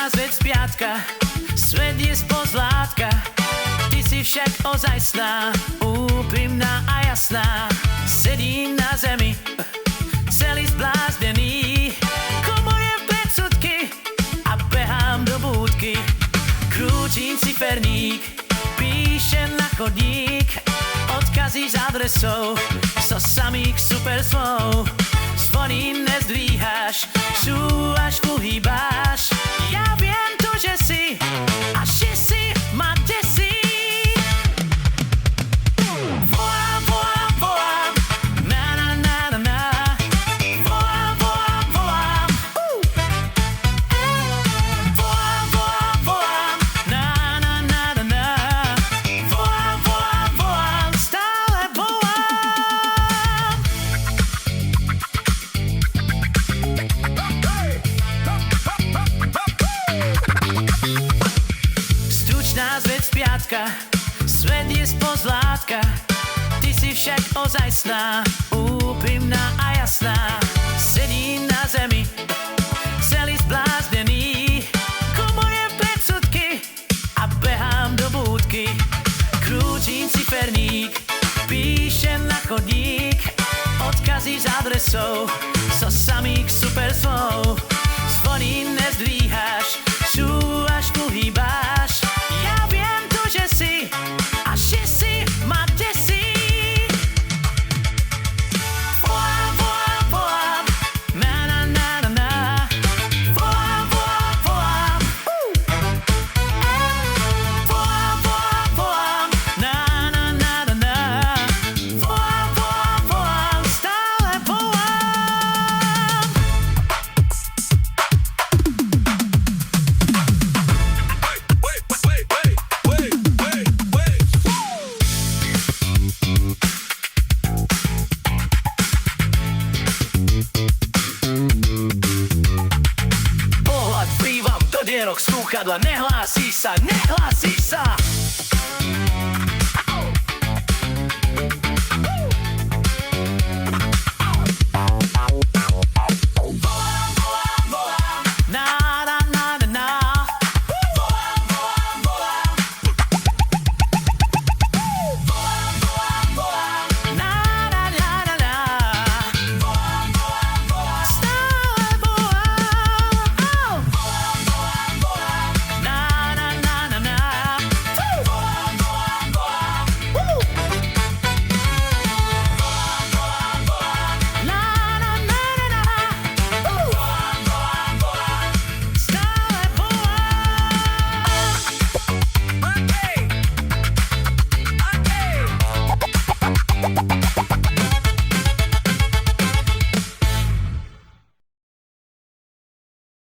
Zväť spiatka, svet je spozlátka. Ty si však ozajstná, úprimná a jasná. Sedím na zemi, celý zbláznený. Moje predsudky a behám do búdky. Krútim ciferník, píšem na chodník. Odkazy s adresou, so samých super slov. Zvoní nezdvíhaš, šúvačku hýbáš. Ja viem to, že si a že si ma desí. Volám, volám, volám, na na na na na. Volám, volám, volám, volám, volám, volám, na na na na na. Volám, volám, volám, stále volám. Stručná zväť spiatka, svet je spozlátka. Ty si však ozajstná, úprimná a jasná. Sedím na zemi, celý zbláznený. Moje predsudky a behám do búdky. Krútim ciferník, píšem na chodník. Odkazy s adresou, so samých super slov. Zvoní nezdvíhaš, šúvačku hýbáš. Ja viem to, že si a že si ma desí. Volám, volám, volám, na na na na na. Volám, volám, volám, volám, volám, volám, na na na na na. Volám, volám, volám, stále volám. Pohľad prívam do dierok slúchadla, nehlási sa, nehlási sa.